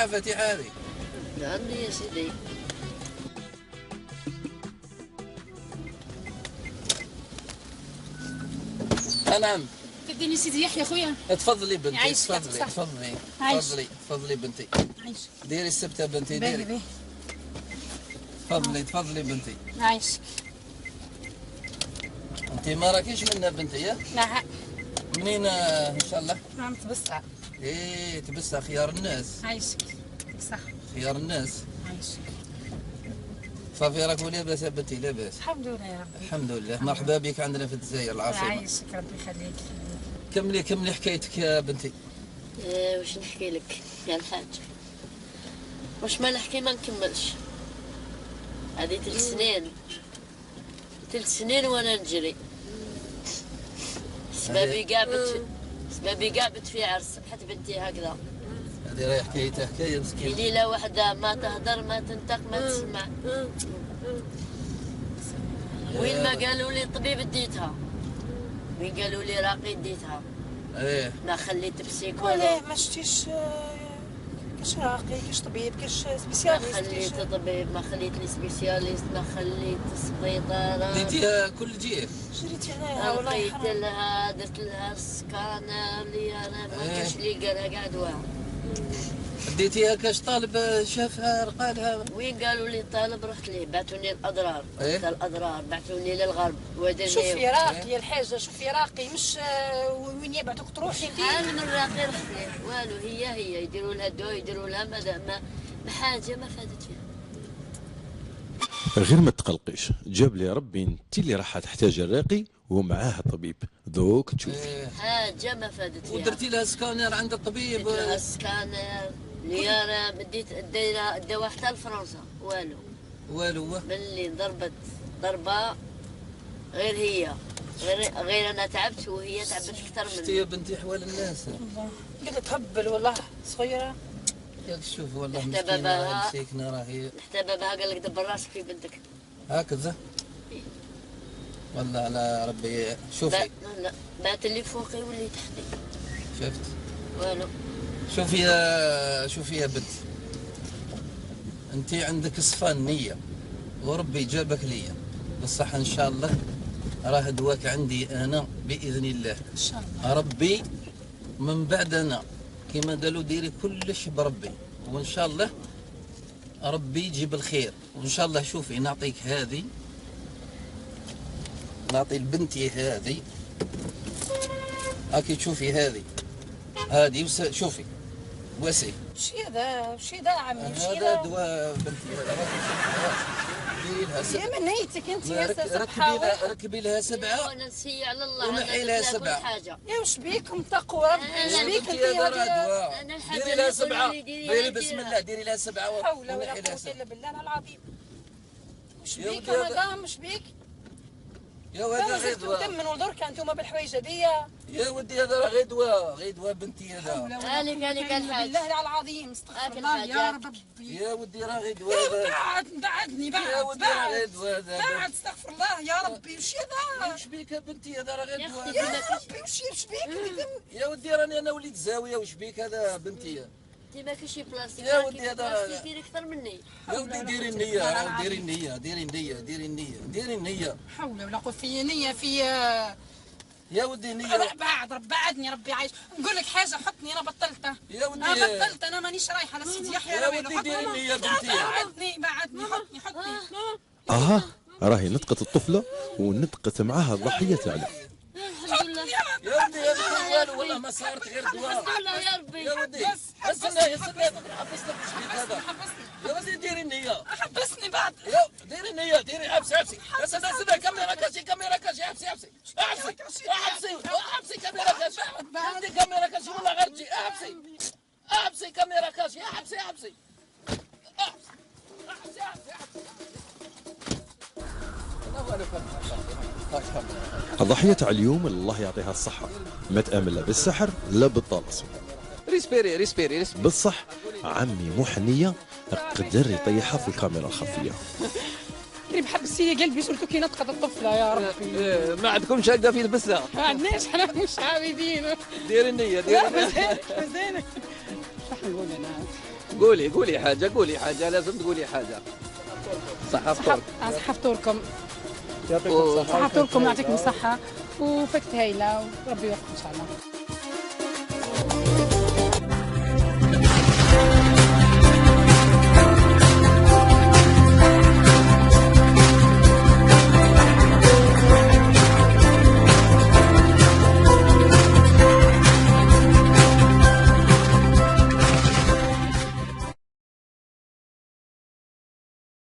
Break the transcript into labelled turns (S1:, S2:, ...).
S1: فاتحة هذه؟
S2: عندي يا سيدي.
S1: نعم.
S3: تديني سيدي يحيى خويا.
S1: تفضلي بنتي،
S3: عايشك
S1: تفضلي
S3: صح.
S1: تفضلي
S3: عايش.
S1: تفضلي تفضلي بنتي.
S3: عايشك.
S1: ديري السبتة بنتي ديري.
S3: باهي
S1: تفضلي تفضلي بنتي.
S3: عايشك.
S1: انت ما راكيش منا بنتي يا؟
S3: لا.
S1: منين ان شاء الله؟
S3: نعم تبسع.
S1: ايه تبسها خيار الناس.
S3: عايشك. صح.
S1: خيار الناس.
S3: عايشك.
S1: صافي راكم لاباس يا بنتي لاباس؟
S3: الحمد لله يا ربي.
S1: الحمد لله. مرحبا بك عندنا في الجزائر العاصمة.
S3: عايشك ربي يخليك.
S1: كملي حكايتك يا بنتي.
S2: واش نحكي لك يا الحاج؟ واش ما نحكي ما نكملش. هذه 3 سنين وانا نجري. سبابي قابت في عرس حتى بنتي هكذا.
S1: هذه راهي حكايتها حكايه مسكينه.
S2: في ليله واحده ما تهدر ما تنطق ما تسمع. وين ما قالوا لي طبيب ديتها، وين قالوا لي راقي ديتها.
S1: ايه
S2: ما خليت بسيكولوج.
S3: ولا ما شتيش كاش راقي كاش طبيب كاش
S2: ما
S3: سبيسياليست.
S2: خليت طبيب، ما خليت لي سبيسياليست، ما خليت سبيطاره.
S1: ديتيها كل جيه.
S3: جريتي هنايا والله
S2: لقيت
S3: حرام.
S2: لها درت لها السكانر اللي انا ما كاش اللي قالها قاعد واعر.
S1: ديتيها كاش طالب شافها رقالها.
S2: وين قالوا لي طالب رحت ليه، بعثوني الاضرار.
S1: إيه؟
S2: رحت الاضرار بعثوني للغرب ودرني.
S3: شوفي راقي يا الحاجه، شوفي راقي مش وين يبعدوك تروحي انت.
S2: شحال من راقي رحت ليه والو. هي يديروا لها دواء يديروا لها ما حاجه ما فادت فيها.
S4: غير ما تقلقيش، جاب لي ربي انت اللي راح تحتاج الراقي ومعاه الطبيب ذوك تشوفي.
S2: حاجه ما فادت فيها.
S1: ودرتي لها سكانر عند الطبيب.
S2: درت لها سكانر اللي انا بديت دايره الدواء حتى لفرنسا والو. ملي ضربت ضربه غير غير انا تعبت وهي تعبت اكثر مني.
S1: شتي يا بنتي احوال الناس.
S3: قلت تهبل والله صغيره.
S1: ياك شوف والله
S2: حتى
S1: مسكينه
S2: باباها
S1: مسكينه راهي.
S2: حتى باباها قال لك دبر راسك في بنتك
S1: هكذا. والله على ربي. شوفي
S2: لا بات اللي فوقي واللي تحتي.
S1: شفت
S2: والو.
S1: شوفي يا بنت، انت عندك صفان نيه وربي جابك ليا بالصحة ان شاء الله. راه دواك عندي انا باذن الله
S3: ان شاء الله.
S1: ربي من بعد انا كما قالوا ديري كلش بربي، وان شاء الله ربي يجيب الخير. وان شاء الله شوفي نعطيك هذه، نعطي لبنتي هذه هاكي تشوفي هذه شوفي وسي.
S3: وش هذا وش هذا عمي وش
S1: هذا دواء بنتي. ديري لها
S3: يا
S1: سبعة.
S3: من هيتك انت يا
S1: ركبي لها سبعة
S2: وانا نسي على الله.
S1: ونحي لها سبعة.
S3: يا وش بيكم تقوا ربي وش بيك انت
S1: دواء.
S2: أنا الحاجة
S1: ديري
S2: اللي
S1: لها
S2: يقولوا
S1: سبعة.
S2: لي ديري
S1: ديري
S2: لها
S1: بسم الله ديري لها سبعة
S3: لا حول ولا
S1: ونحي لها
S3: قوة
S1: سبعة.
S3: الا بالله العظيم. وش
S1: يا
S3: بيك
S1: ودي
S3: مدام وش بيك؟
S1: يا ولد
S3: لا
S1: غير
S3: زلتوا
S1: دواء.
S3: تمنوا دركا انتم بالحوايج هذي.
S1: يا ودي هذا راه غير دواء بنتي هذا.
S2: هالك الحاج.
S3: بالله العظيم استغفر الله يا ربي.
S1: يا ودي راه غير دواء.
S3: بعدني
S1: يا ودي راه غير دواء.
S3: بعد استغفر الله يا ربي وش هذا؟
S1: وش بيك يا بنتي هذا راه غير دواء.
S3: يا ربي وش بيك؟
S1: يا ودي راني انا وليد زاويه. وش بيك هذا بنتي؟
S2: انت ما كاينش بلاصتك.
S1: يا ودي هذا
S2: ديري اكثر مني.
S1: يا ودي ديري النية. ديري النية ديري النية ديري النية ديري النية.
S3: حول ولا قوة في نية في.
S1: يا ودي النية.
S3: بعدني ربي عايش. نقول لك حاجة حطني أنا بطلت.
S1: يا ودي
S3: أنا بطلت أنا مانيش رايحة لسيدي يحيى.
S1: يا ودي ديري النية بنتي.
S3: بعدني
S4: اه راهي نطقت الطفلة ونطقت معاها الضحية تاعنا.
S2: الحمد لله.
S1: يا ودي هذا والو والله ما صارت غير دواء.
S2: الحمد لله يا ربي.
S1: يا ودي استنى حبسنا وش بيك هذا. يا ودي ديري النية.
S3: حبسني بعد.
S1: يا ديري النية ديري حبسي استنى كاميرا كاشي حبسي كاميرا كاشي. عندي كاميرا كاشي ولا غير تجي. حبسي كاميرا كاشي. حبسي
S4: الضحية تاع اليوم الله يعطيها الصحة، ما تآمن لا بالسحر لا بالطلسم.
S1: ريسبيري
S4: بالصح عمي محنية قدر يطيحها في الكاميرا الخفية.
S3: كريم حبسي قلبي صرتو كي نطقت الطفلة يا ربي.
S1: ما عندكمش هكا في البسة.
S3: ما عندناش حنا مش عابدين.
S1: ديري النية
S3: مزيانة نقول انا؟
S1: قولي حاجه لازم تقولي حاجه. صحة فطورك.
S3: صحة فطوركم.
S5: يعطيكم الصحة.
S3: صحة فطوركم يعطيكم الصحة وفكت هايلة وربي يوفقكم إن شاء الله.